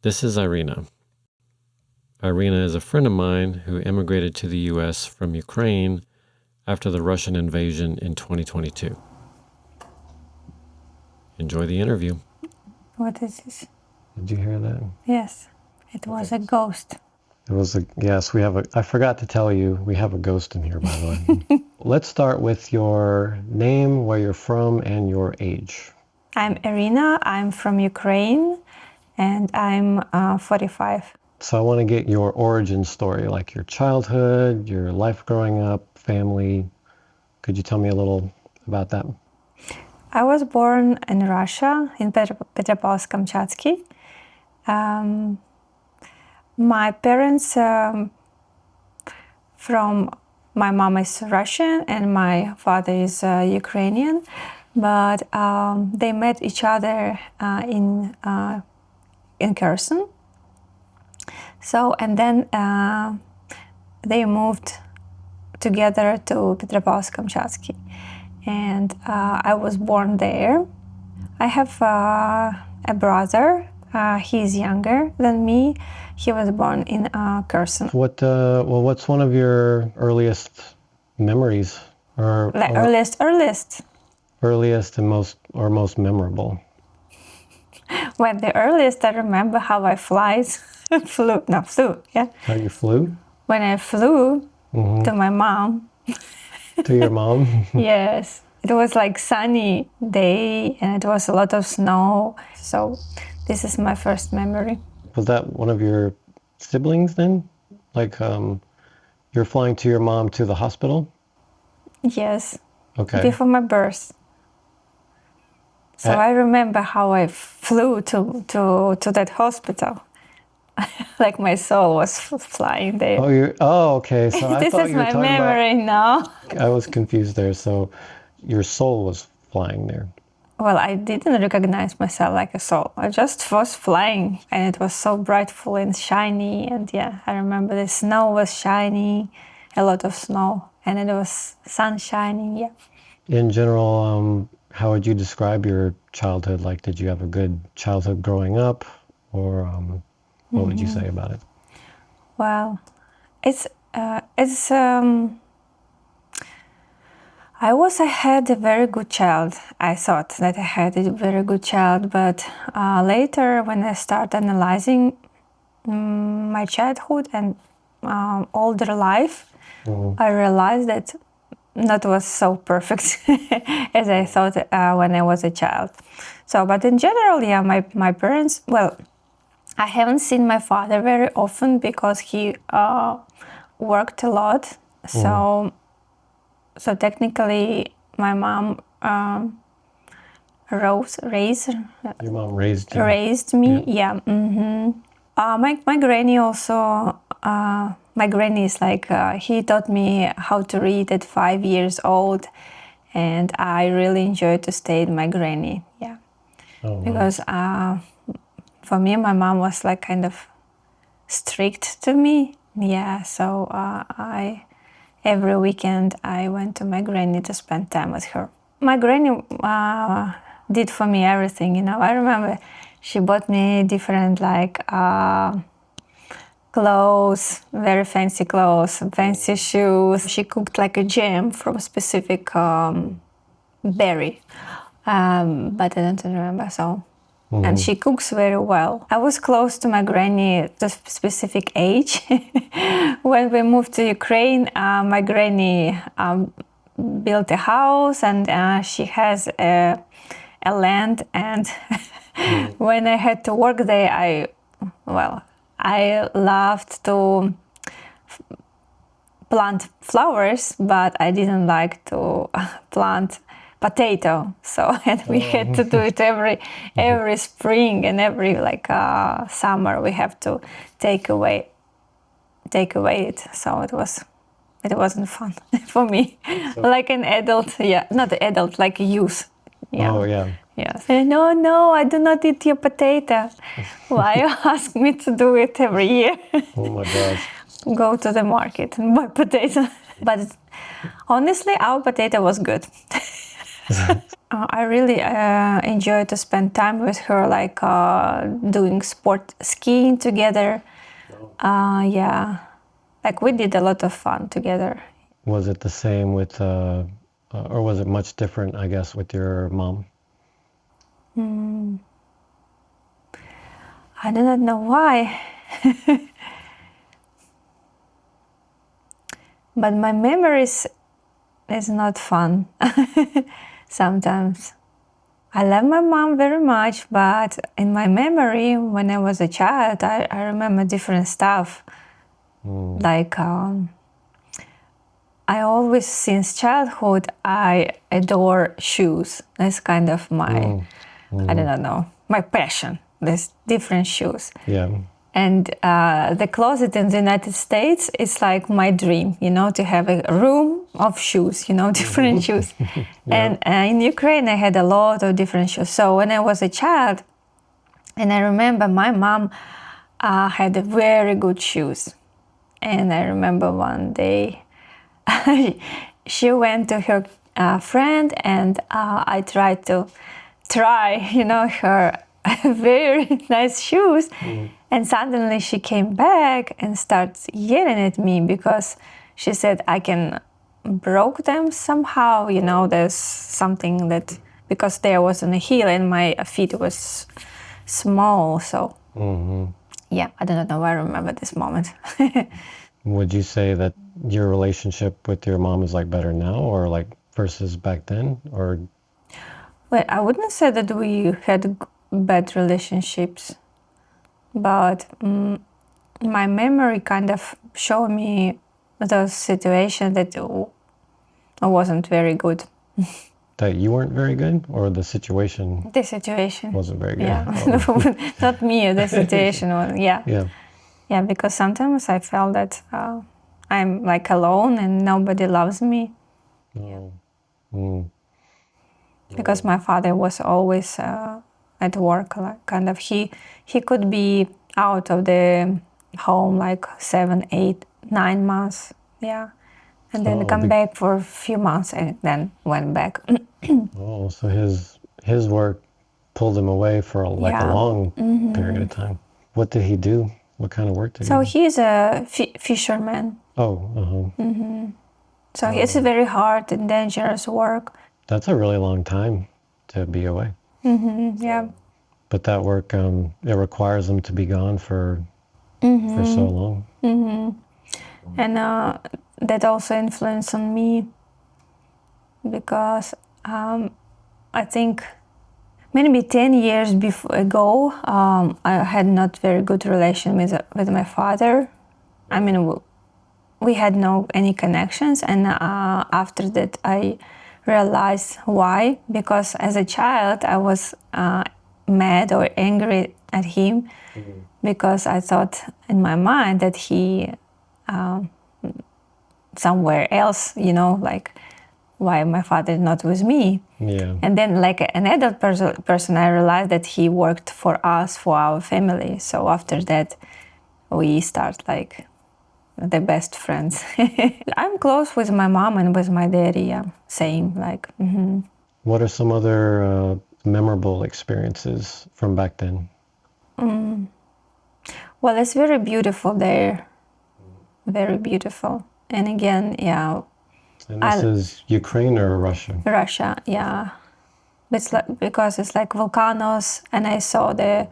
This is Iryna. Iryna is a friend of mine who immigrated to the U.S. from Ukraine after the Russian invasion in 2022. Enjoy the interview. What is this? Did you hear that? Yes, it was a ghost. It was I forgot to tell you, we have a ghost in here, by the way. Let's start with your name, where you're from, and your age. I'm Iryna, I'm from Ukraine, and I'm 45. So I want to get your origin story, like your childhood, your life growing up, family. Could you tell me a little about that? I was born in Russia, in Petropavlovsk-Kamchatsky. My parents my mom is Russian and my father is Ukrainian, but they met each other in Kherson. So, and then they moved together to Petropavlovsk-Kamchatsky, and I was born there. I have a brother. He's younger than me. He was born in Kherson. What's one of your earliest memories, earliest and most memorable? Well, the earliest I remember how I flew. Yeah. How you flew? When I flew to my mom. To your mom? Yes. It was like sunny day and it was a lot of snow. So this is my first memory. Was that one of your siblings then? Like you're flying to your mom to the hospital? Yes. Okay. Before my birth. So I remember how I flew to that hospital. Like my soul was flying there. Okay. So I this thought is you were my talking memory now. I was confused there. So your soul was flying there. Well, I didn't recognize myself like a soul. I just was flying and it was so brightful and shiny. And yeah, I remember the snow was shiny, a lot of snow, and it was sun shining, yeah. In general, how would you describe your childhood? Like, did you have a good childhood growing up? Or what would you say about it? Well, I had a very good child. I thought that I had a very good child, but later when I started analyzing my childhood and older life, I realized that not was so perfect as I thought when I was a child. So, but in general, yeah, my parents, well, I haven't seen my father very often because he worked a lot. So technically, my mom raised Your mom raised you? Raised me, yeah. My granny also. My granny is like he taught me how to read at 5 years old, and I really enjoyed to stay with my granny. Yeah, because for me, my mom was like kind of strict to me. Yeah, so every weekend I went to my granny to spend time with her. My granny did for me everything, you know. I remember she bought me different like clothes, very fancy clothes, fancy shoes. She cooked like a jam from a specific berry, but I don't remember, so. And she cooks very well. I was close to my granny at a specific age. When we moved to Ukraine, my granny built a house and she has a land. And when I had to work there, I loved to plant flowers, but I didn't like to plant potato. So, and we had to do it every spring and every summer. We have to take away it. So it wasn't fun for me. So, like an adult, yeah, not adult, like a youth. Yeah. Oh yeah. Yes. No, I do not eat your potato. Why you ask me to do it every year? Oh my gosh. Go to the market and buy potato. But honestly, our potato was good. I really enjoy to spend time with her, like doing sport skiing together. Yeah, like we did a lot of fun together. Was it the same with, or was it much different, I guess, with your mom? I do not know why, but my memories is not fun sometimes. I love my mom very much, but in my memory, when I was a child, I remember different stuff. Like, I always, since childhood, I adore shoes. That's kind of my, I don't know, my passion. There's different shoes. Yeah. And the closet in the United States is like my dream, to have a room of shoes, different shoes. Yeah. And in Ukraine, I had a lot of different shoes. So when I was a child, and I remember my mom had very good shoes. And I remember one day she went to her friend, and I tried to try, her very nice shoes. And suddenly she came back and started yelling at me because she said I can broke them somehow. There's something that, because there was on a hill and my feet was small. So yeah, I don't know. I remember this moment. Would you say that your relationship with your mom is like better now or like versus back then? Or Well, I wouldn't say that we had bad relationships, but my memory kind of showed me those situations that wasn't very good. that you weren't very good or the situation The situation. wasn't very good? Yeah, Oh. not me. The situation was, yeah, Yeah. yeah. Because sometimes I felt that I'm like alone and nobody loves me. Oh. Mm. Because my father was always at work, like kind of he could be out of the home like 7, 8, 9 months, yeah, and then Oh, come back for a few months and then went back. oh, so his work pulled him away for like a Yeah. long period of time. What did he do? What kind of work did So he do? he's a fisherman. Oh, uh-huh. So it's a very hard and dangerous work. That's a really long time to be away. Yeah. But that work, it requires them to be gone for so long. And that also influenced on me because I think maybe 10 years ago, I had not very good relation with my father. I mean, we had no any connections, and after that, I realized why. Because as a child, I was mad or angry at him because I thought in my mind that he somewhere else, like why my father is not with me. Yeah. And then, like an adult person, I realized that he worked for us, for our family. So after that, we start like the best friends. I'm close with my mom and with my daddy. Yeah, same. Like, What are some other memorable experiences from back then? well, it's very beautiful there. Very beautiful. And again, yeah, And this is Ukraine or Russia? Russia. Yeah, it's like because it's like volcanoes, and I saw the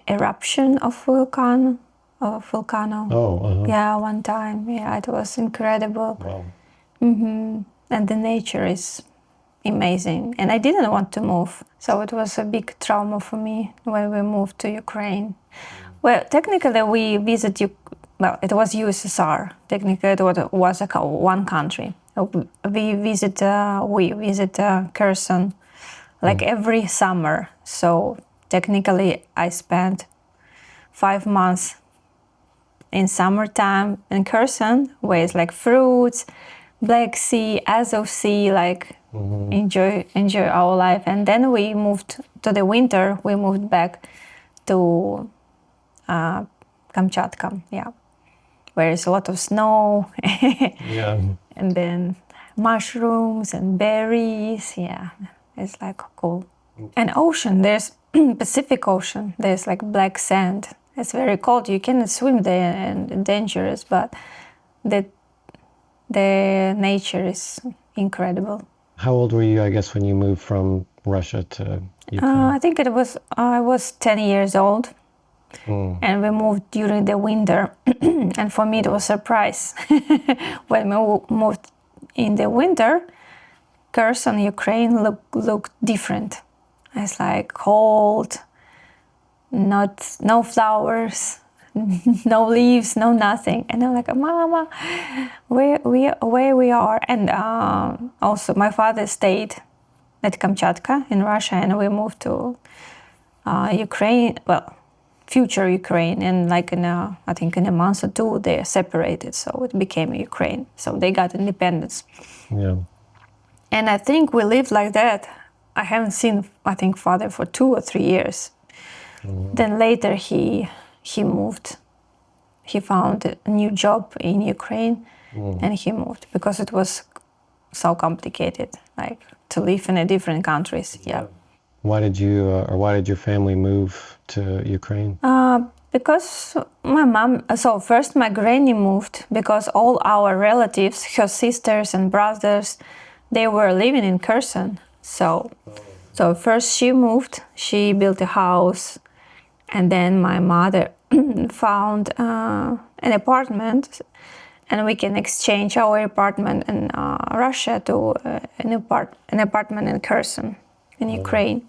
eruption of volcano. Oh, uh-huh. Yeah, one time. Yeah, it was incredible. Wow. And the nature is amazing. And I didn't want to move. So it was a big trauma for me when we moved to Ukraine. Well, technically we visited, well, it was USSR. Technically it was one country. We visit Kherson like every summer. So technically I spent 5 months in summertime in Kherson, where it's like fruits, Black Sea, Azov Sea, like enjoy our life. And then we moved to the winter. We moved back to Kamchatka, yeah, where it's a lot of snow. Yeah. And then mushrooms and berries. Yeah, it's like cool. And ocean, there's Pacific Ocean. There's like black sand. It's very cold. You cannot swim there and dangerous, but the nature is incredible. How old were you, I guess, when you moved from Russia to Ukraine? I think I was 10 years old. And we moved during the winter. And for me, it was a surprise. When we moved in the winter, Kherson, Ukraine looked different. It's like cold, no flowers, no leaves, no nothing. And I'm like, Mama, where we are? And also my father stayed at Kamchatka in Russia, and we moved to Ukraine, well, future Ukraine, and like I think in a month or two they separated, so it became Ukraine. So they got independence. Yeah. And I think we lived like that. I haven't seen, I think, father for 2 or 3 years. Then later he moved. He found a new job in Ukraine, and he moved because it was so complicated, like to live in a different countries. Yeah. Why did you, or why did your family move to Ukraine? Because my mom, so first my granny moved because all our relatives, her sisters and brothers, they were living in Kherson. So first she moved, she built a house, and then my mother found an apartment, and we can exchange our apartment in Russia to an apartment in Kherson, in Ukraine.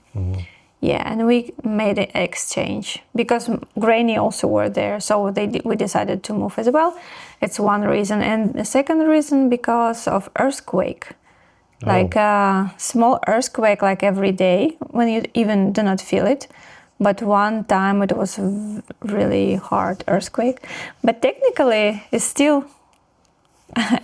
Yeah, and we made an exchange because granny also were there, so we decided to move as well. It's one reason, and the second reason because of earthquake, like a small earthquake, like every day when you even do not feel it. But one time it was a really hard earthquake. But technically, it's still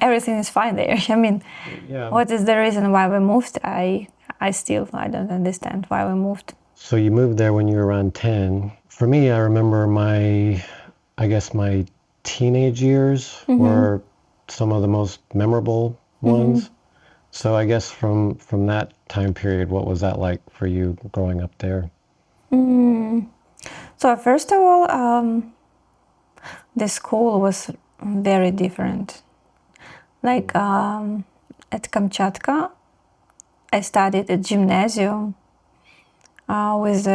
everything is fine there. I mean, what is the reason why we moved? I don't understand why we moved. So you moved there when you were around 10. For me, I remember my teenage years were some of the most memorable ones. So I guess from that time period, what was that like for you growing up there? So first of all, the school was very different. Like at Kamchatka, I studied at gymnasium with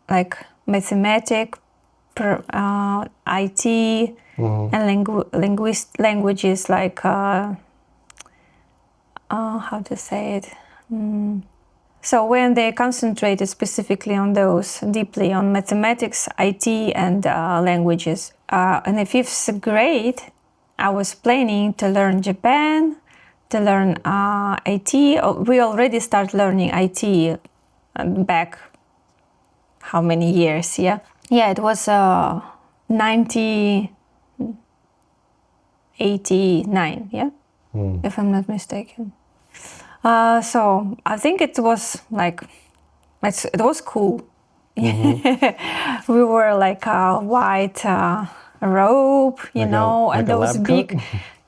like mathematics, IT, and languages like how to say it. So when they concentrated specifically on those, deeply on mathematics, IT, and languages. In the 5th grade, I was planning to learn Japan, to learn IT. We already started learning IT back how many years, yeah? Yeah, it was 1989, yeah? If I'm not mistaken. So I think it was like, it was cool. We wore like a white robe, you know, and those big...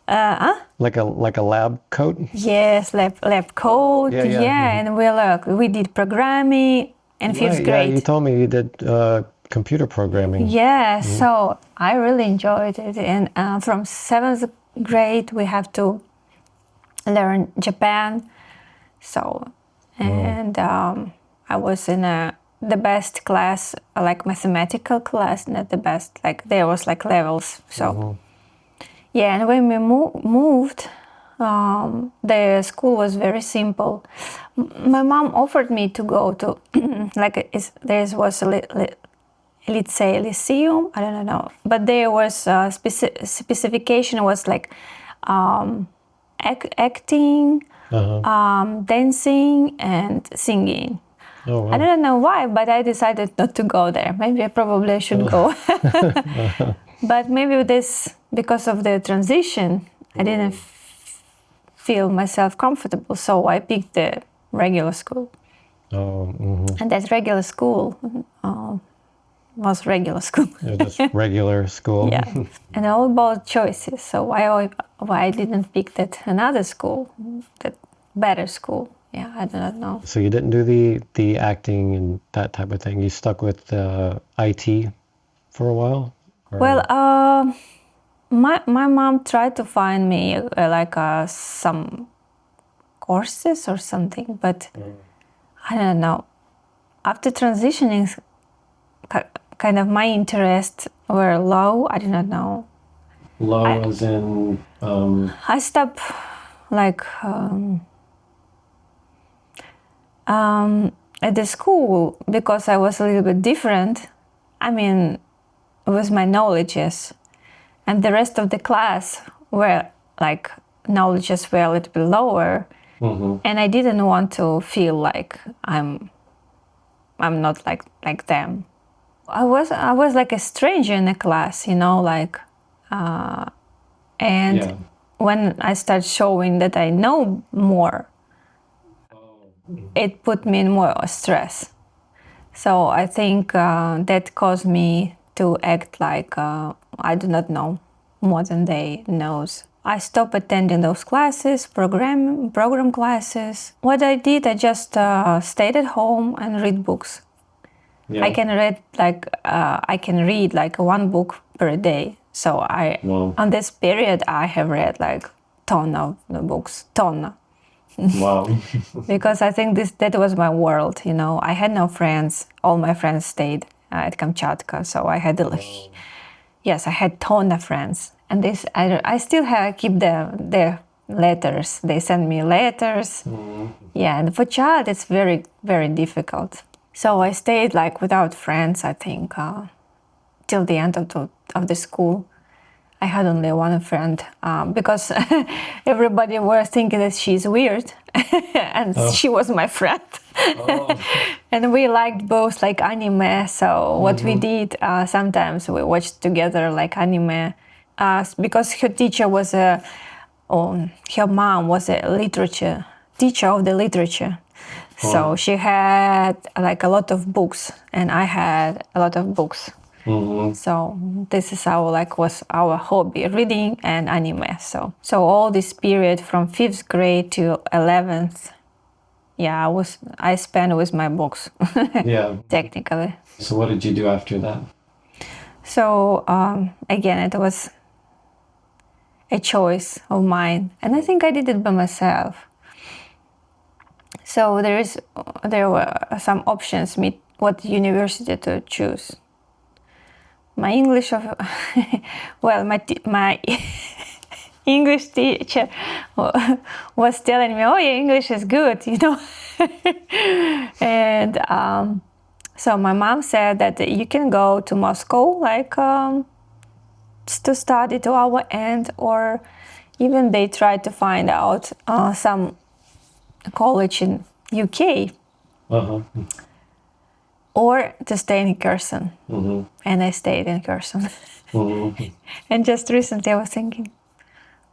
Like a lab coat? Yes, lab coat, and we did programming in 5th grade. Yeah, you told me you did computer programming. Yeah, so I really enjoyed it. And from 7th grade, we have to learn Japan. So, and I was in the best class, like mathematical class, not the best, like there was like levels. So, yeah, and when we moved, the school was very simple. My mom offered me to go to, like there was a lyceum, I don't know, but there was a specification was like acting, dancing, and singing. Oh, wow. I don't know why, but I decided not to go there. Maybe I probably should go. But maybe because of the transition, I didn't feel myself comfortable, so I picked the regular school. And that regular school was regular school. It was just regular school. Yeah, and all about choices. So why I didn't pick that another school, that better school? Yeah, I do not know. So you didn't do the acting and that type of thing. You stuck with IT for a while? Or... Well, my mom tried to find me some courses or something, but I don't know. After transitioning, kind of my interests were low. I do not know. Low as in... I stopped like at the school because I was a little bit different. I mean, with my knowledges, and the rest of the class were like knowledges were a little bit lower, and I didn't want to feel like I'm not like them. I was like a stranger in the class, you know, like, and Yeah. when I start showing that I know more, it put me in more stress. So I think that caused me to act like I do not know more than they knows. I stopped attending those classes, program classes. What I did, I just stayed at home and read books. Yeah. I can read like one book per day. So on this period I have read like ton of the books, ton. Wow. Because I think that was my world, you know. I had no friends. All my friends stayed at Kamchatka, so I had yes, I had ton of friends, and this I still keep their letters. They send me letters. Yeah, and for child it's very very difficult. So I stayed like without friends. I think till the end of the school. I had only one friend because everybody was thinking that she's weird, and she was my friend. And we liked both like anime. So what we did, sometimes we watched together like anime, because her teacher was her mom was a literature teacher of the literature. So she had like a lot of books, and I had a lot of books. So this is was our hobby, reading and anime. So all this period from 5th grade to 11th, yeah, I spent with my books. Yeah. Technically. So what did you do after that? So again, it was a choice of mine, and I think I did it by myself. So there were some options what university to choose. My English my English teacher was telling me, "Oh, your English is good," you know. And so my mom said that you can go to Moscow, like to study to our end, or even they tried to find out some college in UK. Or to stay in Kherson. And I stayed in Kherson. And just recently I was thinking,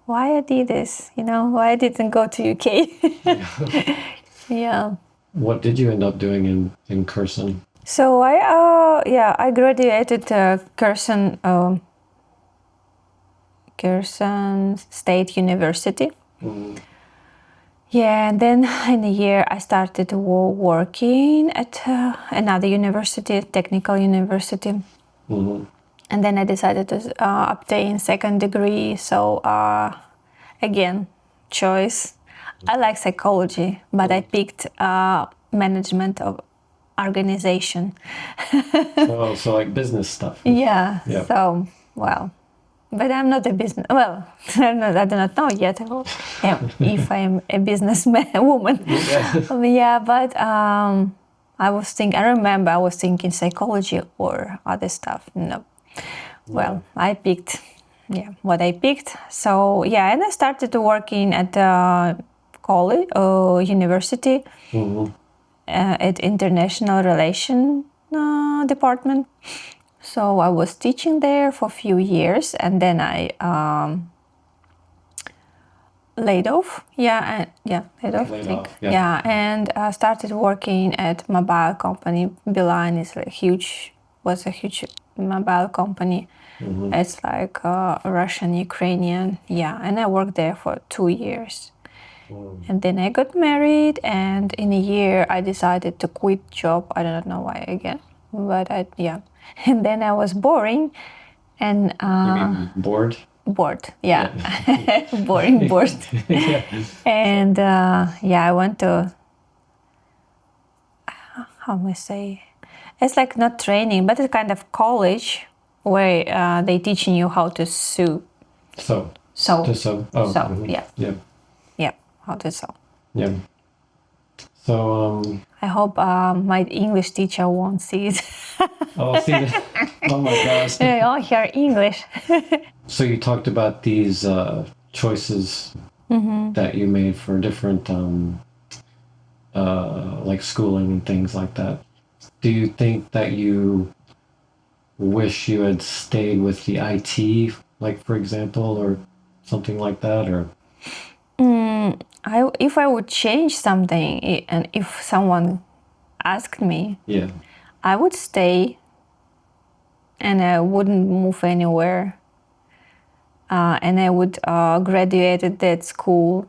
why I did this? You know, why I didn't go to UK? Yeah. What did you end up doing in Kherson? So I graduated Kherson State University. Yeah, and then in a year I started working at another university, technical university. And then I decided to obtain second degree. So again, choice. I like psychology, but I picked management of organization. So like business stuff. Yeah. So, well, but I'm not a business. Well, I do not know yet if I am a businessman, woman. Yeah, but I remember I was thinking psychology or other stuff. No. Well, I picked, what I picked. So and I started working at college or university at international relation department. So I was teaching there for a few years, and then I laid off. Laid off. I think. And started working at mobile company. Beeline is a huge was a huge mobile company. It's like Russian, Ukrainian, yeah. And I worked there for 2 years. And then I got married, and in a year I decided to quit job. I don't know why again, but yeah. And then I was boring, and You mean bored? bored, yeah, boring, bored. Yeah. And yeah, I went to, how do I say, it's like not training, but it's kind of college where they teaching you how to sew. So. Sew. To sew. Oh. Sew, yeah. Yeah. Yeah, how to sew. Yeah. So I hope my English teacher won't see it. I'll see that. Oh my gosh. They all hear English. So you talked about these choices that you made for different like schooling and things like that. Do you think that you wish you had stayed with the IT, like for example, or something like that, or? If I would change something, and if someone asked me, Yeah. I would stay, and I wouldn't move anywhere. And I would graduate at that school.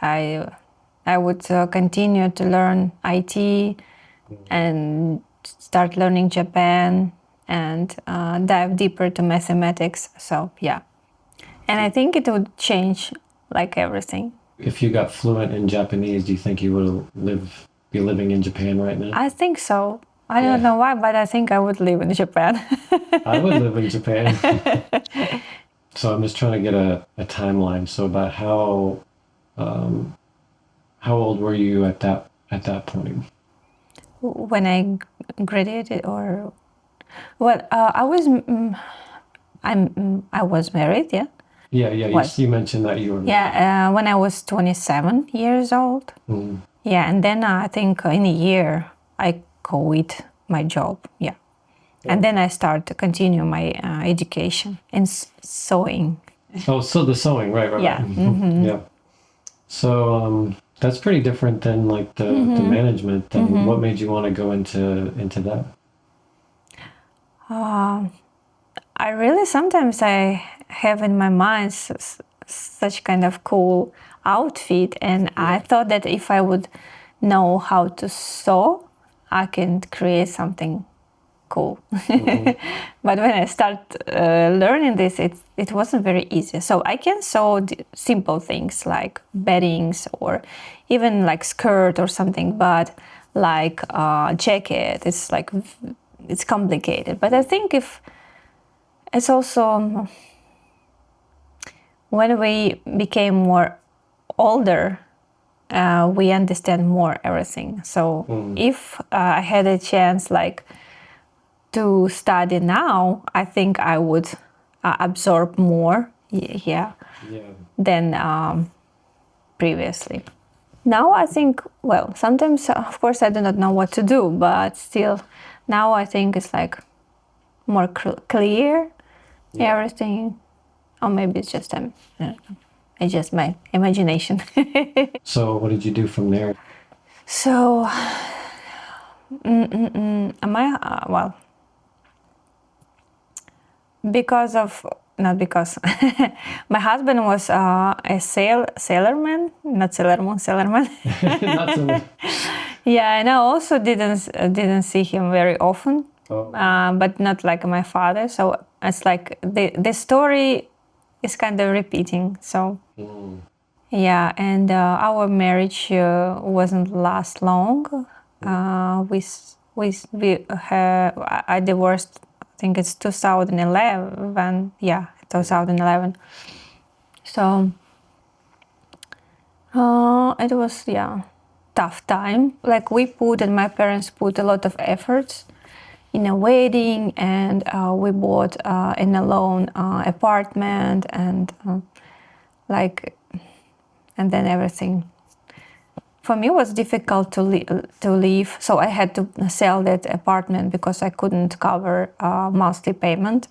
I would continue to learn IT and start learning Japan and dive deeper to mathematics. So yeah, and I think it would change like everything. If you got fluent in Japanese, do you think you would be living in Japan right now? I think so. I don't know why, but I think I would live in Japan. I would live in Japan. So I'm just trying to get a timeline. So about how old were you at that point? When I graduated, or well, I was married, yeah. Yeah, you mentioned that you were. Yeah, when I was 27 years old. Yeah, and then I think in a year I quit my job. Yeah, and then I start to continue my education in sewing. Oh, so the sewing, right? Yeah. Yeah. So that's pretty different than like the management. And what made you want to go into that? I really sometimes I have in my mind such kind of cool outfit, and I thought that if I would know how to sew, I can create something cool. But when I start learning this, it wasn't very easy. So I can sew simple things like beddings or even like skirt or something, but like jacket, it's complicated. But I think if it's also when we became more older, we understand more everything. So if I had a chance like to study now, I think I would absorb more, than previously. Now I think, well, sometimes of course I do not know what to do, but still now I think it's like more clear everything, or maybe it's just I don't know. It's just my imagination. So what did you do from there? So, well, because of, not because, my husband was a sailorman, not sailorman, sailorman. Not so. Yeah, and I also didn't see him very often, but not like my father. So it's like the story is kind of repeating. So yeah, and our marriage wasn't last long. I divorced. I think it's 2011. Yeah, 2011. So it was tough time. Like my parents put a lot of efforts in a wedding, and we bought in a loan apartment, and and then everything. For me, it was difficult to leave, so I had to sell that apartment because I couldn't cover monthly payment.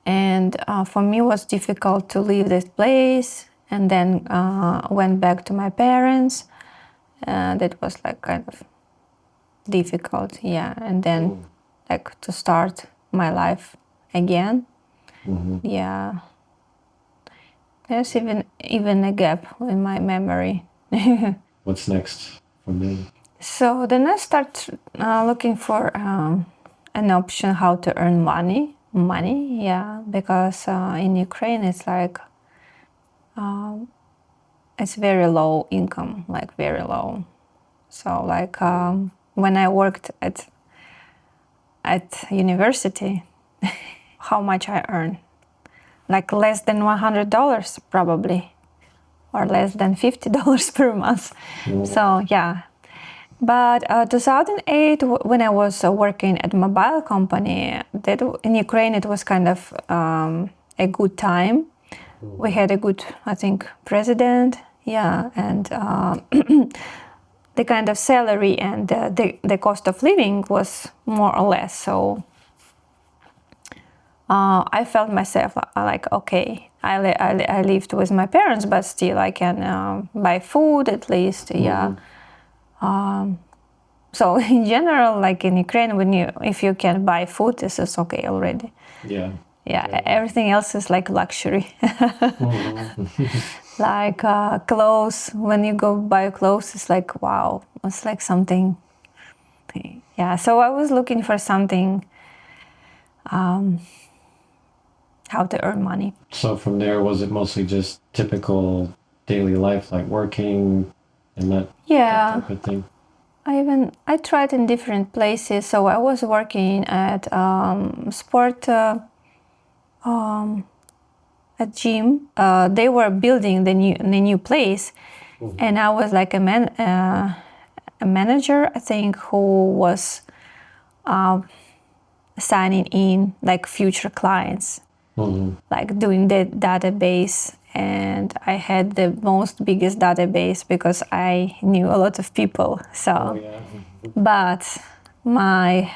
And for me, it was difficult to leave this place, and then went back to my parents. That was like kind of difficult. Yeah, and then like to start my life again. Yeah, there's even a gap in my memory. What's next for me? So then I start looking for an option how to earn money. Yeah, because in Ukraine it's like it's very low income, like very low. So like when I worked at university, how much I earn? Like less than $100 probably, or less than $50 per month. So yeah. But 2008, when I was working at a mobile company, that in Ukraine it was kind of a good time. We had a good, I think, president, yeah, and the kind of salary and the cost of living was more or less. So I felt myself like, okay, I lived with my parents, but still I can buy food at least, yeah. So in general, like in Ukraine, if you can buy food, this is okay already. Yeah. Yeah. Everything else is like luxury. Like clothes, when you go buy clothes, it's like, wow, it's like something. Yeah, so I was looking for something, how to earn money. So from there, was it mostly just typical daily life, like working and that Yeah, type of thing? I tried in different places. So I was working at sport at gym. They were building the new place, and I was like a manager, I think, who was signing in like future clients, like doing the database. And I had the most biggest database because I knew a lot of people. So, Oh, yeah. but my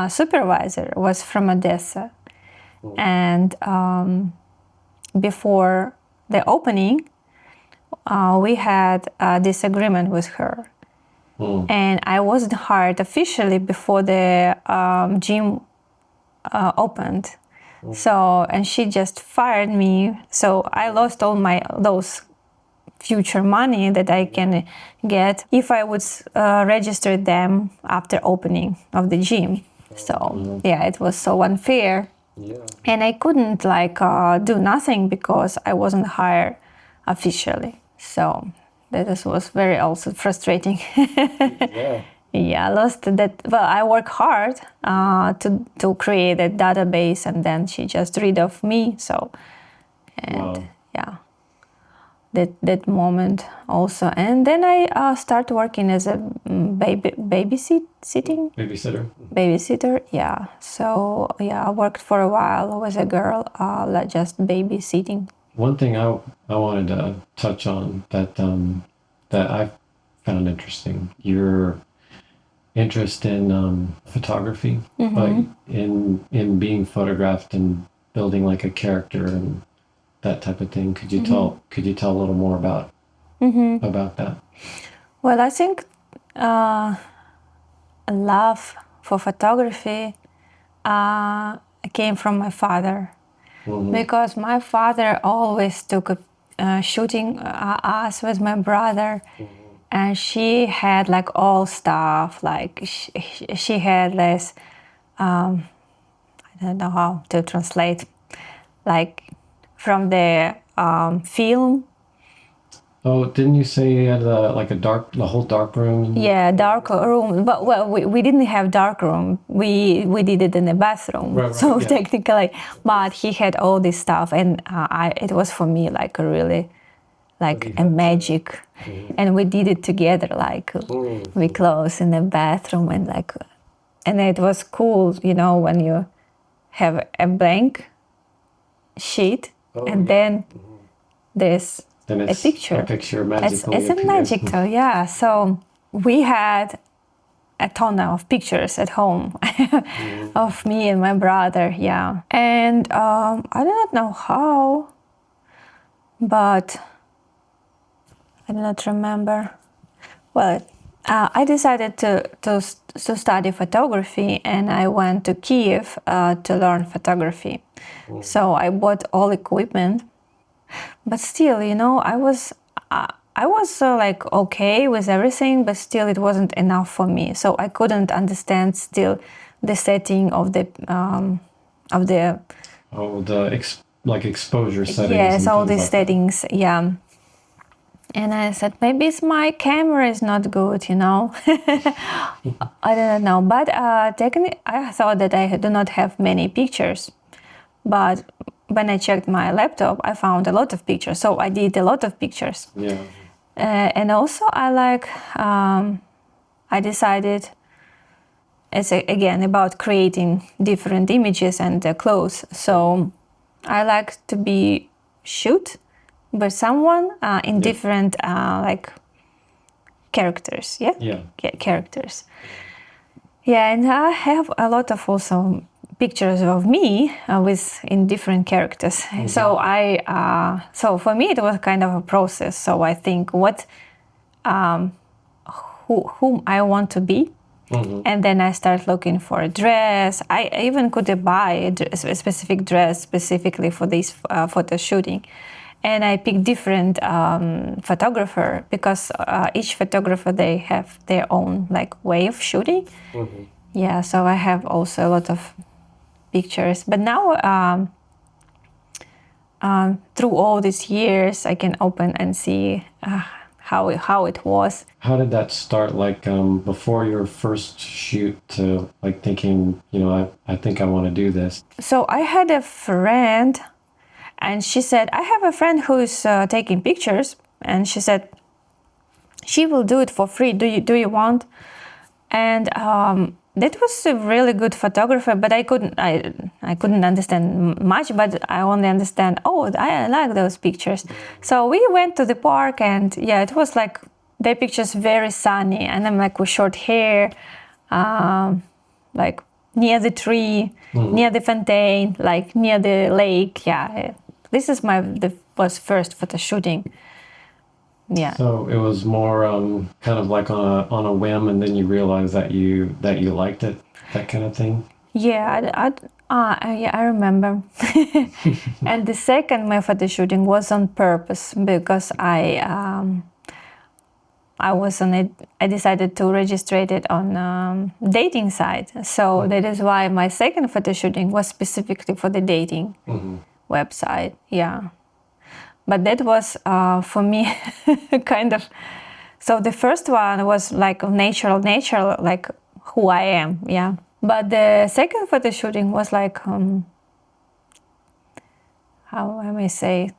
supervisor was from Odessa, and before the opening, we had a disagreement with her. And I wasn't hired officially before the gym opened. So, and she just fired me. So I lost all those future money that I can get if I would register them after opening of the gym. So yeah, it was so unfair. Yeah. And I couldn't like do nothing because I wasn't hired officially. So that was very also frustrating. Yeah. Yeah, I lost that. Well, I work hard to create a database, and then she just rid of me. So, and Wow. yeah, that moment also. And then I start working as a babysitting Babysitter. babysitter. Yeah. So yeah, I worked for a while with a girl, like just babysitting. One thing I wanted to touch on that I found interesting, your interest in photography, but in being photographed and building like a character and that type of thing. Could you tell a little more about that? Well, I think a love for photography came from my father, because my father always took shooting us with my brother, and she had like all stuff, like she had this I don't know how to translate, like from the film. Oh, didn't you say you had the whole dark room? Yeah, dark room. But well, we didn't have dark room. We did it in the bathroom. Right, So yeah. technically, but he had all this stuff, and it was for me like a really like a magic, and we did it together. Like we close in the bathroom, and like, and it was cool, when you have a blank sheet, and then there's Then a it's picture. a picture magically It's a appears. magical, yeah. So we had a ton of pictures at home of me and my brother, yeah. And I do not know how, but I do not remember. Well, I decided to study photography, and I went to Kiev to learn photography. So I bought all equipment, but still, I was like okay with everything, but still it wasn't enough for me. So I couldn't understand still the setting of the Oh, like exposure settings yes, and all things these like that. settings, yeah. And I said, maybe it's my camera is not good, I don't know. But technically, I thought that I do not have many pictures. But when I checked my laptop, I found a lot of pictures. So I did a lot of pictures. Yeah. And also, I decided it's again about creating different images and clothes. So I like to be shoot by someone in different like characters. Yeah. Yeah. Characters. Yeah, and I have a lot of also pictures of me with in different characters. So so for me it was kind of a process. So I think whom I want to be. And then I start looking for a dress. I even could buy a specific dress specifically for this photo shooting. And I picked different photographer because each photographer, they have their own like way of shooting. Yeah, so I have also a lot of pictures. But now through all these years, I can open and see how it was. How did that start? Like before your first shoot to like thinking, I think I want to do this. So I had a friend, and she said, I have a friend who's taking pictures, and she said she will do it for free. Do you want? And that was a really good photographer, but I couldn't understand much, but I only understand, I like those pictures. So we went to the park, and yeah, it was like the pictures very sunny, and I'm like with short hair, like near the tree, near the fountain, like near the lake. Yeah, this is was first photo shooting. Yeah. So it was more kind of like on a whim, and then you realized that you liked it, that kind of thing. Yeah, I remember. And the second my photo shooting was on purpose because I decided to register it on dating site. So that is why my second photo shooting was specifically for the dating website. Yeah. But that was for me kind of. So the first one was like natural, like who I am. Yeah. But the second photo shooting was like, how I may say,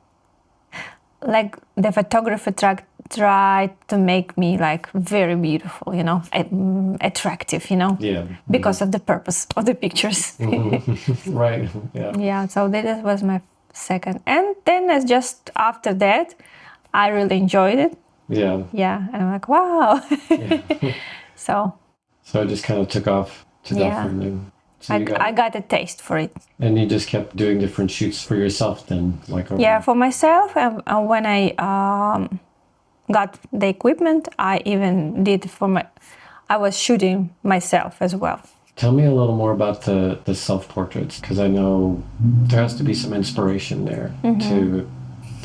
like the photographer tried to make me like very beautiful, attractive, Yeah. because of the purpose of the pictures. Right. Yeah. Yeah, so that was my second. And then it's just after that, I really enjoyed it. Yeah. Yeah, and I'm like, wow. Yeah. So it just kind of took off from there. So I got a taste for it. And you just kept doing different shoots for yourself then, like Yeah, for myself. And when I got the equipment, I even did I was shooting myself as well. Tell me a little more about the self-portraits, because I know there has to be some inspiration there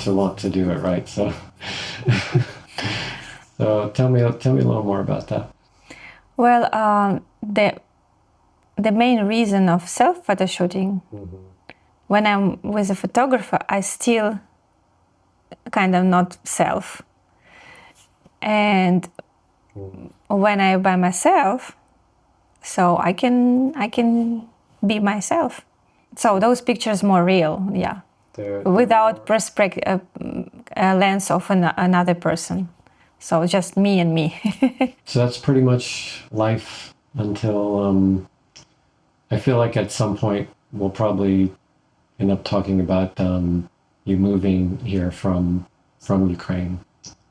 to want to do it right. So, so tell me a little more about that. Well, the main reason of self-photo shooting, when I'm with a photographer, I still kind of not self. And when I'm by myself, so I can be myself. So those pictures more real, yeah, without perspective, lens of another person. So just me and me. So that's pretty much life until I feel like at some point we'll probably end up talking about you moving here from Ukraine.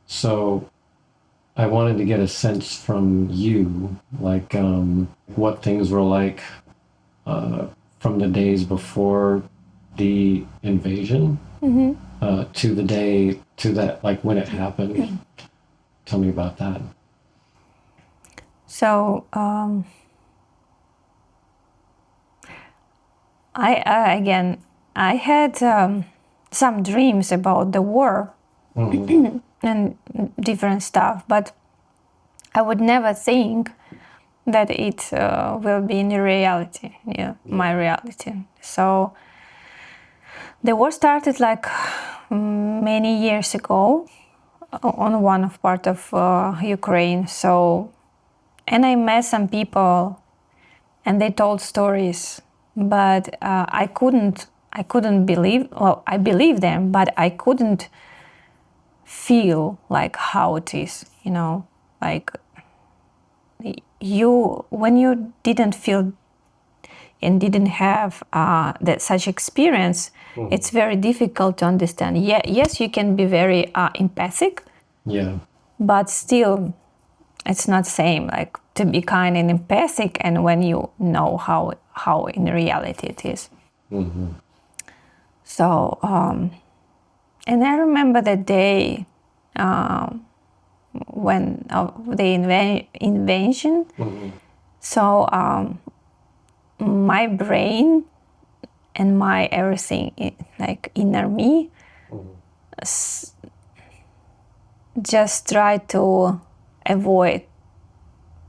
So I wanted to get a sense from you, like what things were like from the days before the invasion to the day to that, like when it happened. Tell me about that. So I had some dreams about the war and different stuff, but I would never think that it will be in reality, my reality. So the war started like many years ago on one of part of Ukraine. So, and I met some people, and they told stories, but I couldn't believe. Well, I believed them, but I couldn't feel like how it is. Like when you didn't feel and didn't have that such experience, it's very difficult to understand. Yeah, yes, you can be very empathic. Yeah. But still, it's not same like to be kind and empathic, and when you know how in reality it is. So, and I remember the day when the invention. So my brain and my everything, like inner me, just try to avoid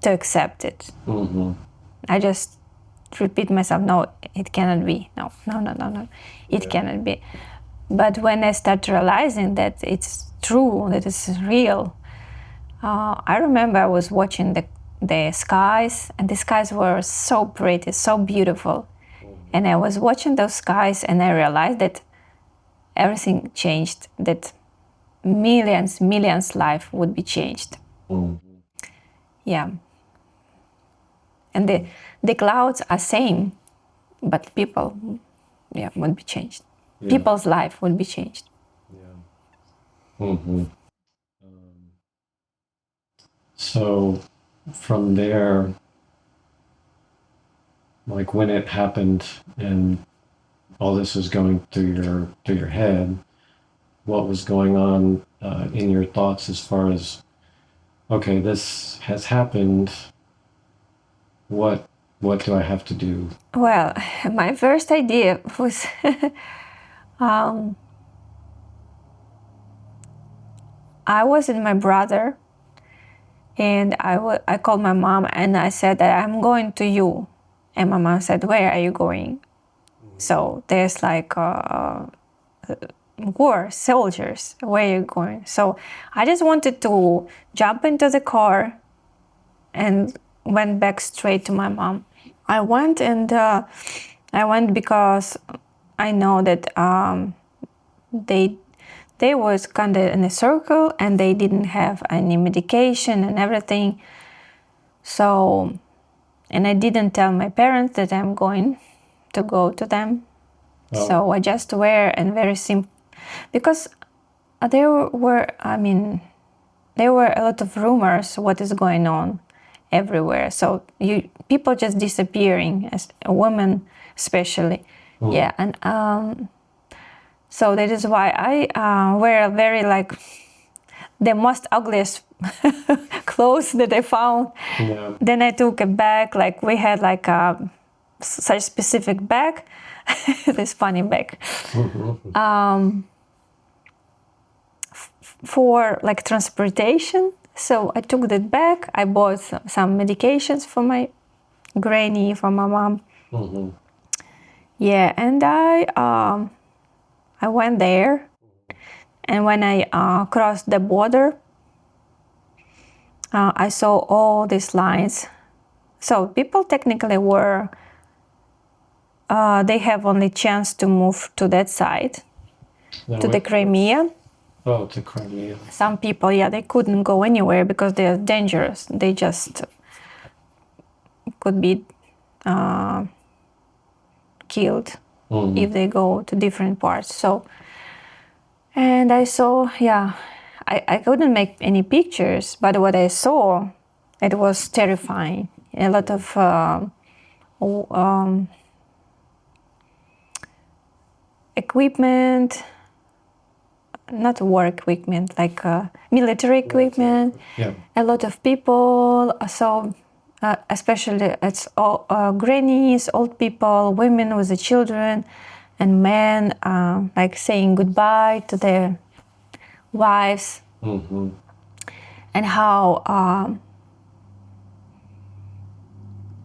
to accept it. I just repeat myself, no, it cannot be. No, it cannot be. But when I start realizing that it's true, that it's real, I remember I was watching the skies, and the skies were so pretty, so beautiful. And I was watching those skies, and I realized that everything changed, that millions life would be changed. Yeah. And the clouds are same, but people, would be changed. Yeah. People's life would be changed. Yeah. So from there, like when it happened and all this was going through your head, what was going on in your thoughts as far as, okay, this has happened. What do I have to do? Well, my first idea was I was with my brother, and I called my mom and I said that I'm going to you. And my mom said, where are you going? So there's like war, soldiers, where are you going? So I just wanted to jump into the car and went back straight to my mom. I went because I know that they was kind of in a circle and they didn't have any medication and everything. So, and I didn't tell my parents that I'm going to go to them. Oh. So I just were and very simple, because there were a lot of rumors what is going on everywhere. So people just disappearing, as a woman especially. Yeah, and so that is why I wear very like the most ugliest clothes that I found. Yeah. Then I took a bag, like we had like such specific bag, this funny bag, for like transportation. So I took that bag. I bought some medications for my granny, for my mom. Yeah, and I went there, and when I crossed the border, I saw all these lines. So people technically were, they have only chance to move to that side, to the Crimea. Oh, to Crimea. Some people, they couldn't go anywhere because they're dangerous. They just could be killed if they go to different parts. So, and I saw, I couldn't make any pictures, but what I saw, it was terrifying. A lot of equipment, not war equipment, like military equipment. Yeah. A lot of people. So especially it's all grannies, old people, women with the children, and men like saying goodbye to their wives, and how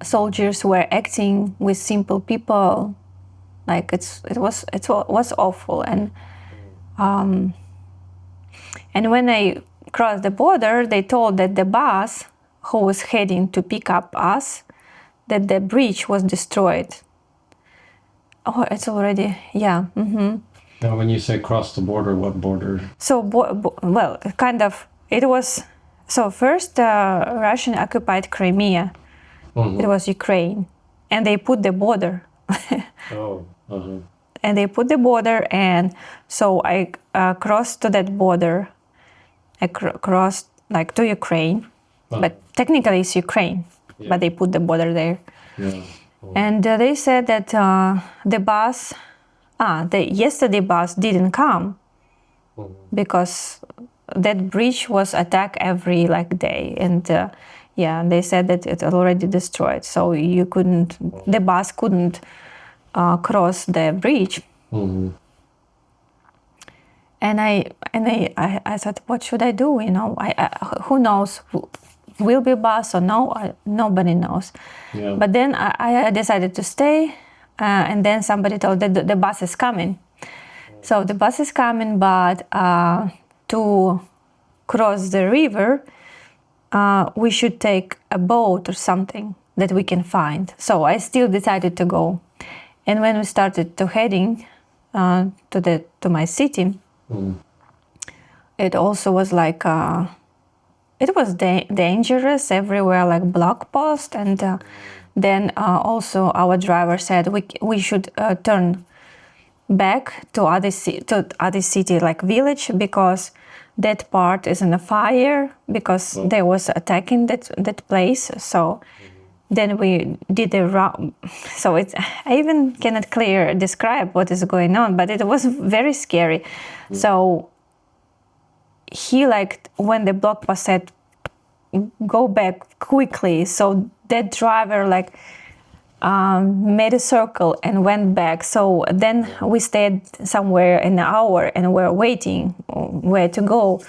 soldiers were acting with simple people. Like it was awful. And when I crossed the border, they told that the bus who was heading to pick up us, that the bridge was destroyed. Oh, it's already, yeah. Now, when you say cross the border, what border? So, well, kind of, it was, so first Russian occupied Crimea. It was Ukraine. And they put the border. Oh, And they put the border, and so I crossed to that border. I crossed like to Ukraine, but technically it's Ukraine, but they put the border there. Yeah. And they said that the bus, the yesterday bus didn't come because that bridge was attacked every like day, and they said that it already destroyed, so you couldn't, the bus couldn't cross the bridge. And I thought, what should I do? You know, who knows? Will be bus or no? Nobody knows. Yeah. But then I decided to stay, and then somebody told that the bus is coming. So the bus is coming, but to cross the river, we should take a boat or something that we can find. So I still decided to go. And when we started to heading to my city, it also was like it was dangerous everywhere, like block post, and then also our driver said we should turn back to other city like village, because that part is in a fire, because they was attacking that place. So then we did a round. So I even cannot describe what is going on, but it was very scary. So he, like, when the block was said go back quickly, so that driver like made a circle and went back. So then we stayed somewhere an hour and we're waiting where to go.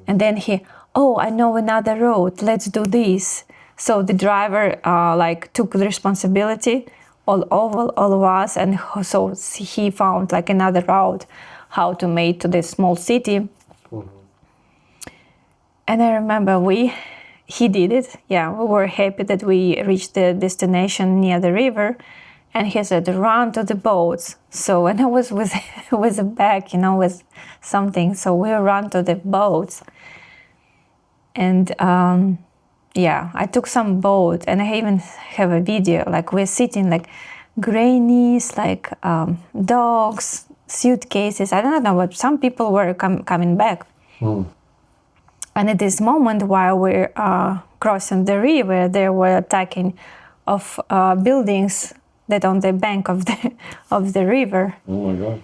And then I know another road, let's do this. So the driver like took the responsibility all of us, and so he found like another route how to make to this small city. And I remember he did it. Yeah, we were happy that we reached the destination near the river, and he said, run to the boats. So, and I was with a bag, with something. So we ran to the boats, and I took some boat, and I even have a video, like we're sitting like grannies, like dogs, suitcases. I don't know, but some people were coming back. And at this moment, while we're crossing the river, there were attacking of buildings that on the bank of the river. Oh my God.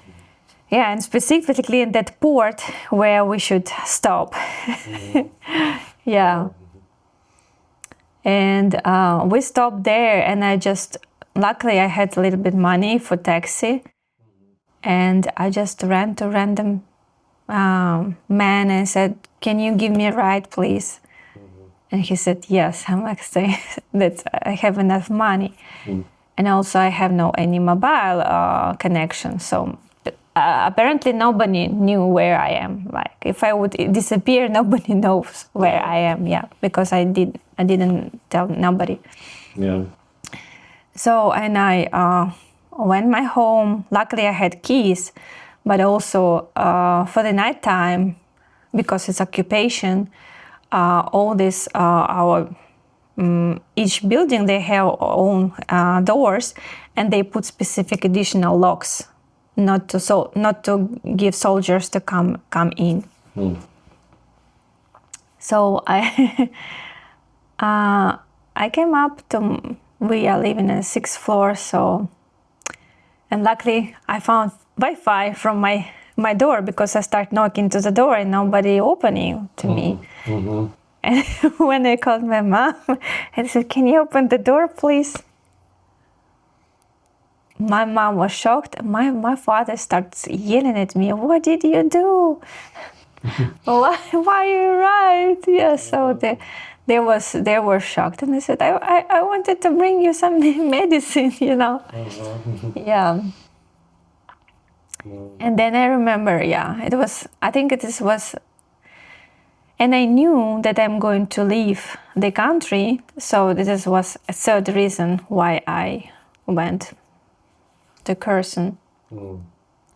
Yeah, and specifically in that port where we should stop. Yeah. And we stopped there, and luckily I had a little bit money for taxi, and I just ran to random man and said, can you give me a ride, please? And he said, yes. I'm like saying that I have enough money. And also I have any mobile connection. So apparently nobody knew where I am. Like if I would disappear, nobody knows where I am. Yeah, because I didn't tell nobody. Yeah. So, and I went my home. Luckily I had keys, but also for the nighttime, because it's occupation, all this each building, they have own doors, and they put specific additional locks, not to give soldiers to come in. So I came up to, we are living in the 6th floor, so, and luckily I found Wi-Fi from my door, because I start knocking to the door and nobody opening to me. And when I called my mom and said, "Can you open the door, please?" My mom was shocked. My father starts yelling at me, "What did you do? Why you right?" Yeah, so they were shocked, and I said, I wanted to bring you some medicine, you know. Yeah. And then I remember, yeah, it was, I think this was, and I knew that I'm going to leave the country, so this was a third reason why I went to Kherson.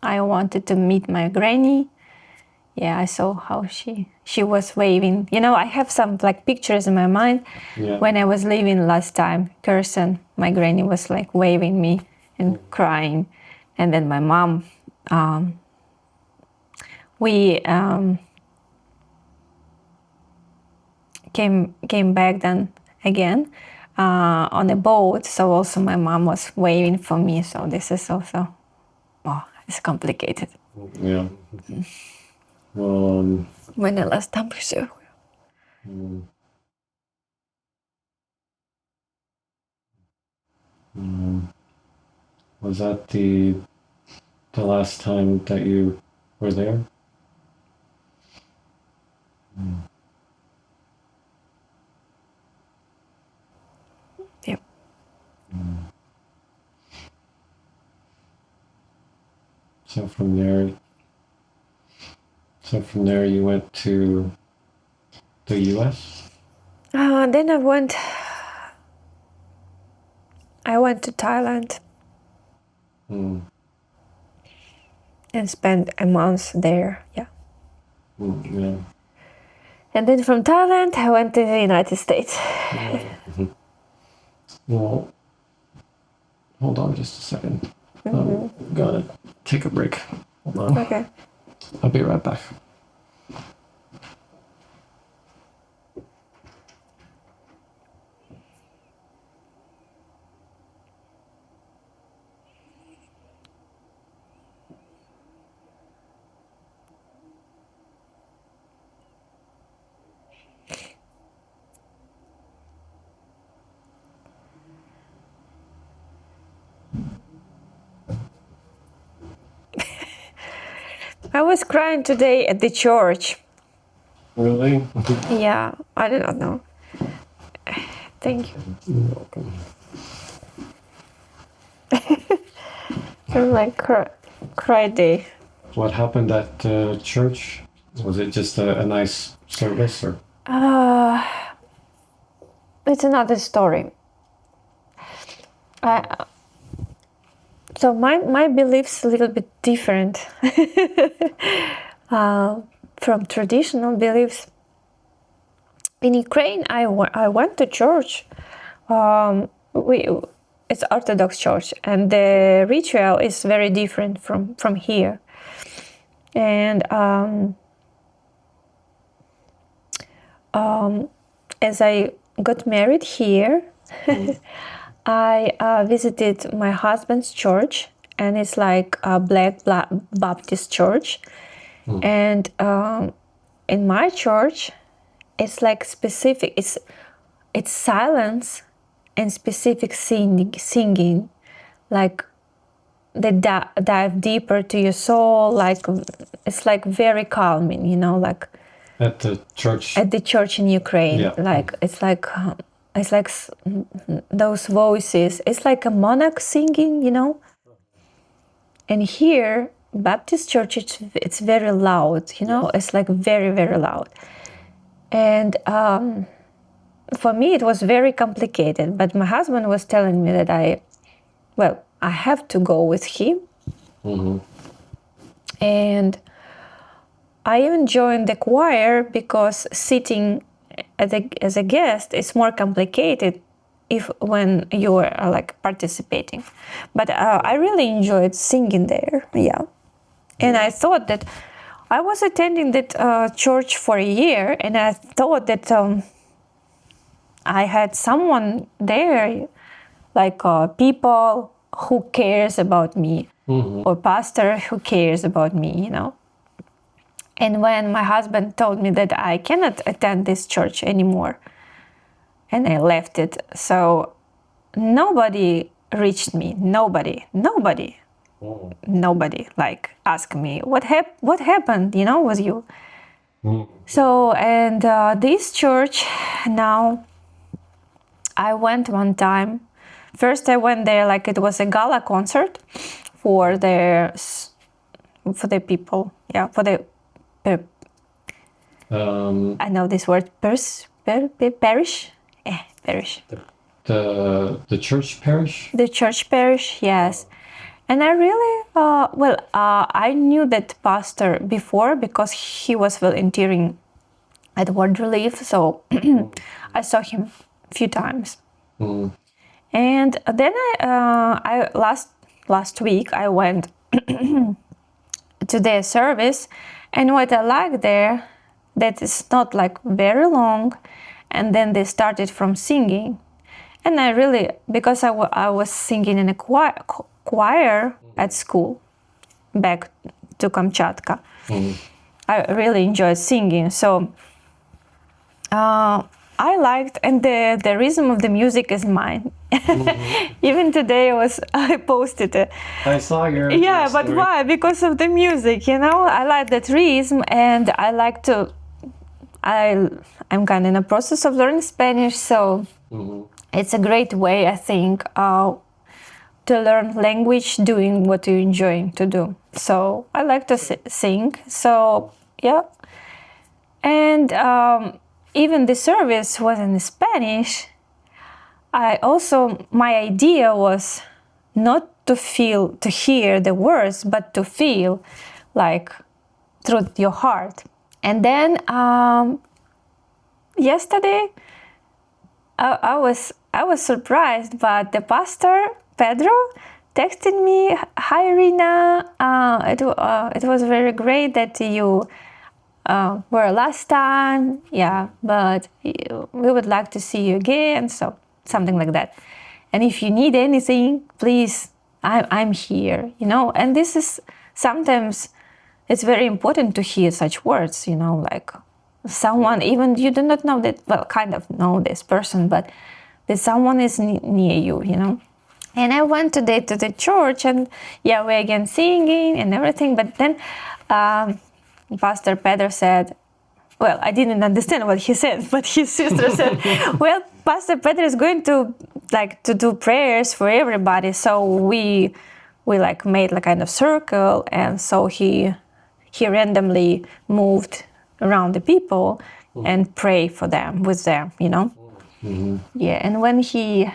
I wanted to meet my granny. Yeah, I saw how she was waving. You know, I have some like pictures in my mind. Yeah. When I was leaving last time, Kherson, my granny was like waving me and crying. And then my mom, we came back then again on a boat. So also my mom was waving for me. So this is also, it's complicated. Yeah. Well, When the last time we saw. was that the last time that you were there? Yep. So from there you went to the U.S.? Then I went to Thailand and spent a month there. Yeah. Yeah. And then from Thailand, I went to the United States. Well, hold on just a second. I'm gonna take a break. Hold on. Okay. I'll be right back. I was crying today at the church. Really? Yeah, I do not know. Thank you. You're welcome. It's like cry day. What happened at church? Was it just a nice service, or? It's another story. So my beliefs a little bit different from traditional beliefs. In Ukraine, I went to church. It's Orthodox church, and the ritual is very different from here. And as I got married here, I visited my husband's church, and it's like a Black Baptist church. And in my church, it's like specific. It's silence and specific singing, like they dive deeper to your soul. Like it's like very calming, you know, like At the church? at the church in Ukraine. Yeah. Like it's like those voices. It's like a monarch singing, you know. And here, Baptist church, it's very loud, you know. It's like very, very loud. And for me, it was very complicated. But my husband was telling me that I have to go with him. And I even joined the choir because sitting as a guest is more complicated when you are like participating. But I really enjoyed singing there. Yeah. And I thought that I was attending that church for a year, and I thought that I had someone there, like people who cares about me, or pastor who cares about me, you know. And when my husband told me that I cannot attend this church anymore, and I left it, so nobody reached me. Nobody like asked me what happened, with you. So, and this church now, I went one time. First, I went there like it was a gala concert for the people. Yeah, for the I know this word parish. Parish. The church parish. The church parish, yes. And I really, I knew that pastor before because he was volunteering at World Relief, so I saw him a few times. And then I last week I went to their service, and what I like there, that is not like very long, and then they started from singing, and I really, because I was singing in a choir at school back to Kamchatka. I really enjoyed singing, so I liked, and the rhythm of the music is mine. Even today I posted it. I saw your but story. why? Because of the music, I like that rhythm, and I like to. I'm kind of in the process of learning Spanish, so it's a great way, I think, to learn language doing what you're enjoying to do. So I like to sing. So yeah, and even the service was in Spanish. My idea was not to hear the words, but to feel like through your heart. And then yesterday, I was surprised, but the pastor Pedro texted me, "Hi Iryna, it was very great that you were last time, but we would like to see you again," so something like that. "And if you need anything, please, I'm here," And this is sometimes it's very important to hear such words, like someone, even you do not know that, well, kind of know this person, but that someone is near you, And I went today to the church, and we again singing and everything, but then Pastor Pedro said, well, I didn't understand what he said, but his sister said, well, Pastor Pedro is going to do prayers for everybody. So we made a kind of circle, and so he randomly moved around the people and pray for them with them, Yeah, and when he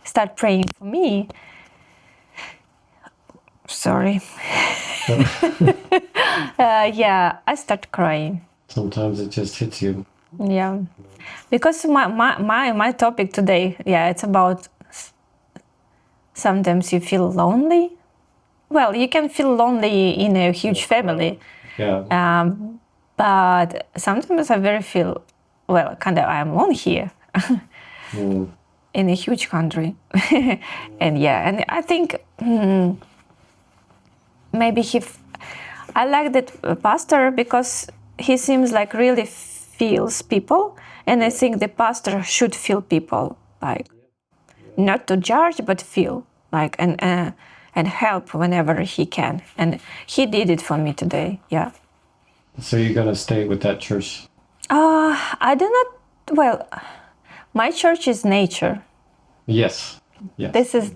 started praying for me, sorry, I start crying. Sometimes it just hits you. Yeah, because my topic today, it's about sometimes you feel lonely. Well, you can feel lonely in a huge family. Yeah. But sometimes I feel, I'm alone here in a huge country. And I think maybe I like that pastor because he seems like really feels people. And I think the pastor should feel people, not to judge, but feel, and help whenever he can. And he did it for me today, yeah. So you're going to stay with that church? I do not, my church is nature. Yes. This is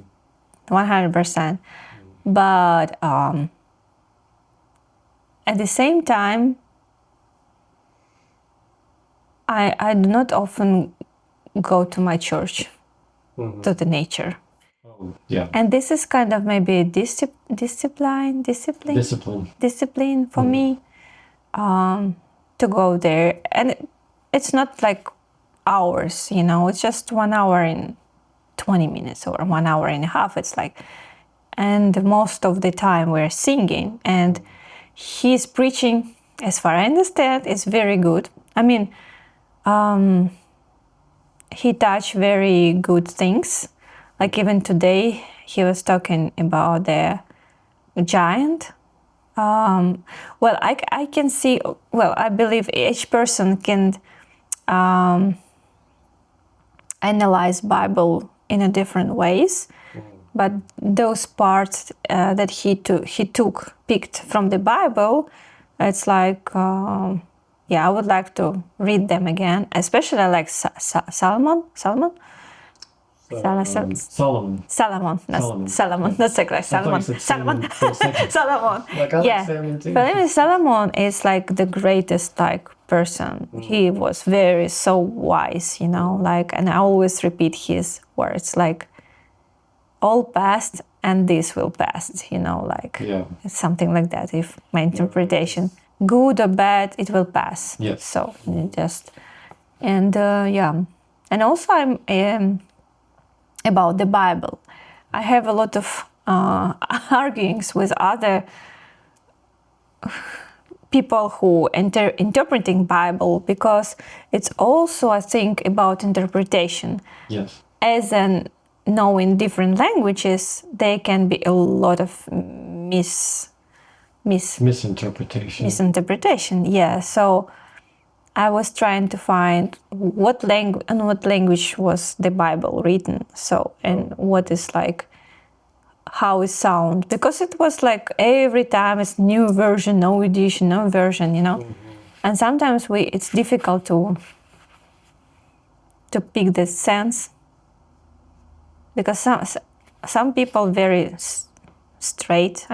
100%. But at the same time, I do not often go to my church, to the nature. Oh, yeah. And this is kind of maybe discipline for me. To go there, and it's not like hours, it's just 1 hour and 20 minutes or 1 hour and a half. It's and most of the time we're singing, and he's preaching, as far as I understand, is very good. I mean, he touched very good things. Like even today, he was talking about the giant Well, I can see, well, I believe each person can analyze Bible in a different ways, but those parts that he picked from the Bible, it's like, yeah, I would like to read them again, especially I like Solomon. Solomon. Solomon. That's like Solomon. Solomon. Solomon. Like, I like Yeah. salmon too. But anyway, Solomon is like the greatest like person. He was very so wise, you know, like, and I always repeat his words like, all past and this will pass, you know, like, Yeah. it's something like that. If my interpretation, good or bad, it will pass. Yes. So just, and yeah, and also I'm about the Bible. I have a lot of arguings with other people who interpreting Bible, because it's also, I think, about interpretation. Yes. As in knowing different languages, there can be a lot of misinterpretation. Yeah. So I was trying to find what language was the Bible written. So, and what is like, how it sound, because it was like every time it's new version, no edition, no version, you know. And sometimes it's difficult to pick the sense, because some people very straight.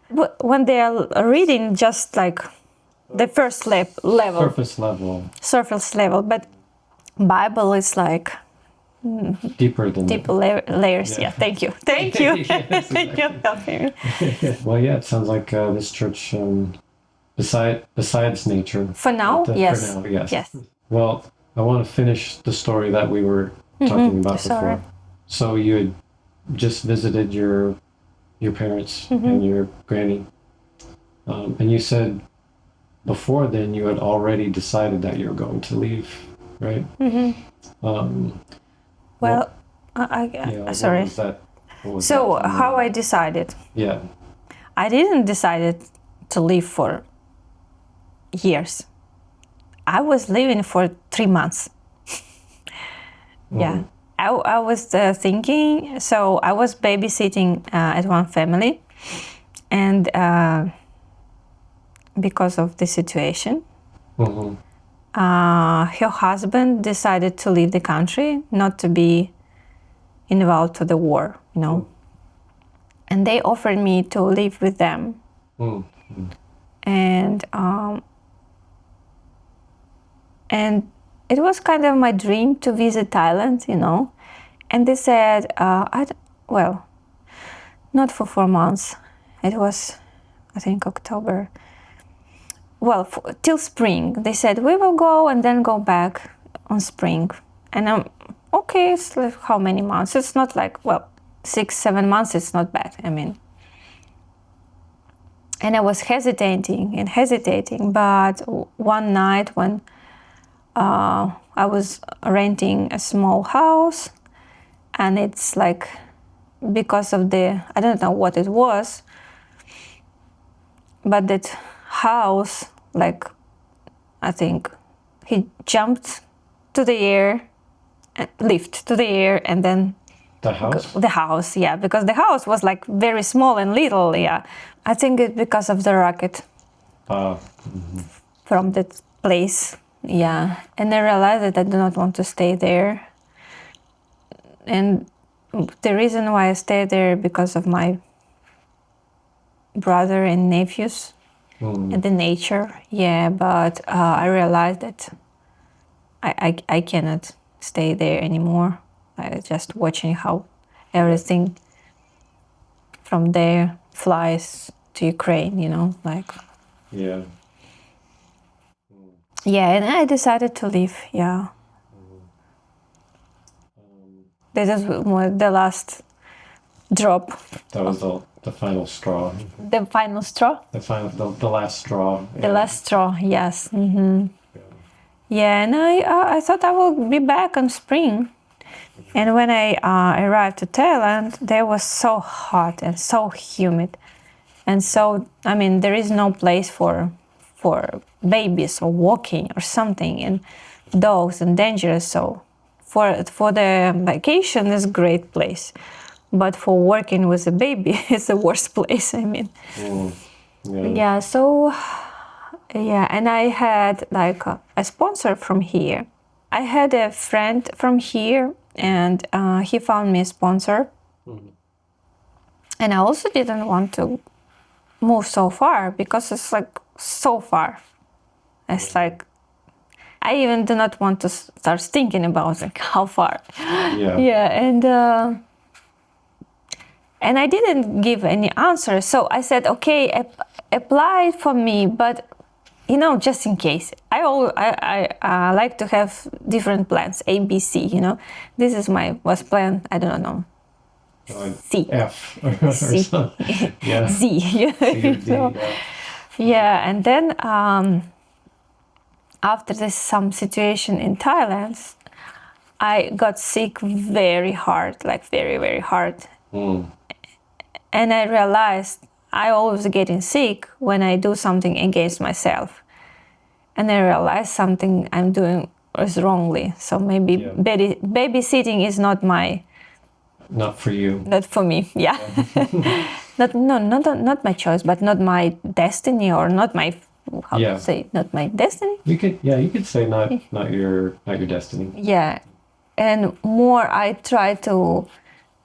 But when they are reading just like the first level, surface level, but Bible is like deeper than layers. Yeah. Thank you. Thank you. Yes, Thank you for helping me. Well, yeah, it sounds like this church, besides nature. For now, yes. For now, yes. Yes. Well, I want to finish the story that we were talking about Sorry. before. So you had just visited your parents and your granny, and you said before then you had already decided that you were going to leave, right? Well, sorry. What was So that? how I decided? Yeah. I didn't decide to leave for years. I was leaving for 3 months. Yeah. I was thinking, so I was babysitting at one family, and because of the situation, her husband decided to leave the country, not to be involved to the war, you know. And they offered me to live with them. And it was kind of my dream to visit Thailand, you know. And they said, well, not for 4 months. It was, I think, October. Well, till spring. They said, we will go and then go back on spring. And I'm, okay, it's like how many months? It's not like, well, 6-7 months, it's not bad. I mean, and I was hesitating. But one night when I was renting a small house, and it's like, because of I don't know what it was, but that house, like, I think he jumped to the air, lift to the air, and then The house? The house, yeah, because the house was like very small and little, yeah. I think it's because of the rocket from that place, yeah. And I realized that I do not want to stay there. And the reason why I stayed there because of my brother and nephews and the nature, yeah. But I realized that I cannot stay there anymore. I just watching how everything from there flies to Ukraine, you know, like. Yeah. Yeah, and I decided to leave, yeah. This is the last drop. That was the final straw. The final straw? The last straw. The last straw, yes. Yeah, and I thought I will be back in spring. And when I arrived to Thailand, there was so hot and so humid. And so, I mean, there is no place for babies or walking or something, and dogs and dangerous. So for the vacation is a great place, but for working with a baby it's the worst place. I mean, yeah. So yeah, and I had like a sponsor from here. I had a friend from here, and he found me a sponsor. And I also didn't want to move so far because it's like so far. It's like I even do not want to start thinking about like how far. Yeah, and I didn't give any answer. So I said, okay, apply for me, but you know, just in case. I like to have different plans, A, B, C. You know, this is was plan. I don't know. C. F. C. Yeah. Z. So, yeah, and then after this some situation in Thailand, I got sick very hard, like very, very hard. And I realized I always getting sick when I do something against myself. And I realized something I'm doing is wrongly. So maybe babysitting is not for you. Not for me, yeah. Not my choice, but not my destiny, or not my, how to say, not my destiny. You could say not your destiny. Yeah, and more I try to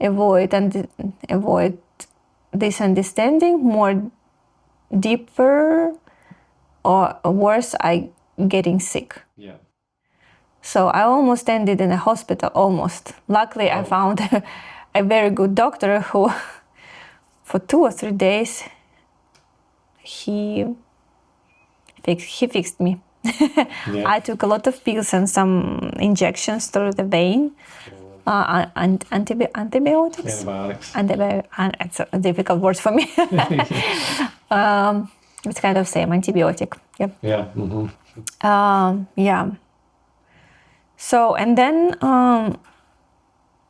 avoid this understanding, more deeper or worse, I getting sick. Yeah. So I almost ended in a hospital, almost. Luckily, I found a very good doctor who, for 2 or 3 days, he fixed me. I took a lot of pills and some injections through the vein. Antibiotics. It's a difficult word for me. It's kind of same, antibiotic. Yep. Yeah. Yeah. So, and then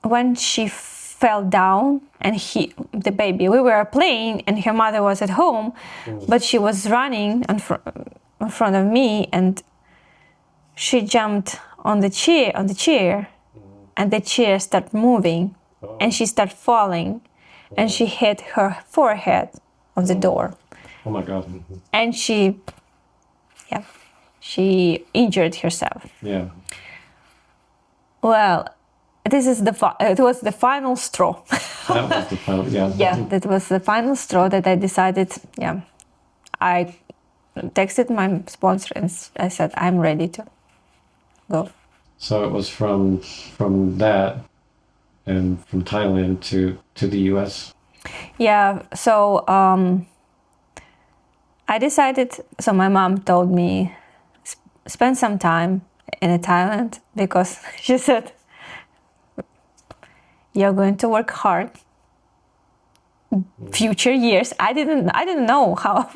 when she fell down and the baby, we were playing and her mother was at home, but she was running in front of me, and she jumped on the chair, and the chair started moving, and she started falling, and she hit her forehead of the door. Oh my God. And she injured herself. Yeah. Well, it was the final straw. That was the final, yeah. Yeah, that was the final straw that I decided, I texted my sponsor and I said, I'm ready to go. So it was from that and from Thailand to the US? Yeah, so I decided, so my mom told me, spend some time in Thailand, because she said, you're going to work hard future years. I didn't know how.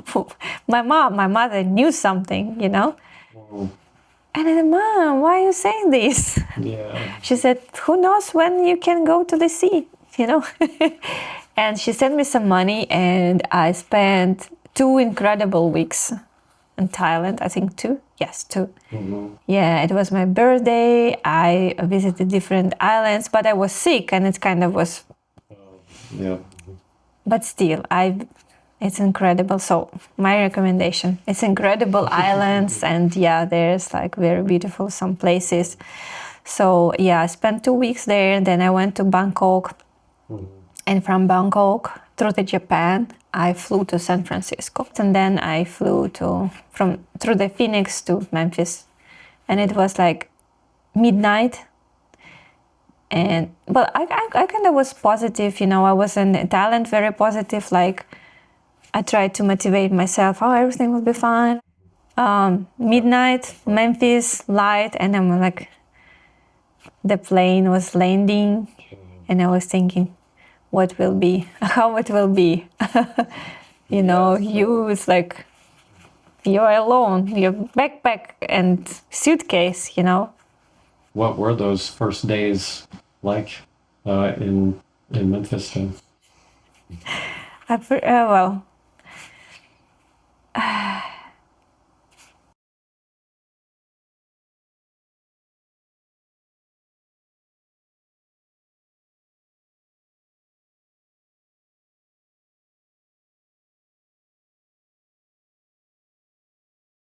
My mother knew something, you know. And I said, Mom, why are you saying this? Yeah. She said, who knows when you can go to the sea, you know. And she sent me some money, and I spent 2 incredible weeks in Thailand. I think 2. Yes, 2. Yeah, it was my birthday. I visited different islands, but I was sick, and it kind of was. Yeah. But still, it's incredible. So my recommendation, it's incredible islands, and there's like very beautiful some places. So I spent 2 weeks there, and then I went to Bangkok, and from Bangkok through the Japan, I flew to San Francisco, and then I flew through the Phoenix to Memphis, and it was like midnight. But I kind of was positive, you know. I was in Thailand, very positive. Like I tried to motivate myself. Oh, everything will be fine. Midnight, Memphis, light, and I'm like, the plane was landing, and I was thinking, what will be, how it will be. You know, it's like, you're alone, your backpack and suitcase, you know. What were those first days like in Memphis then? Well,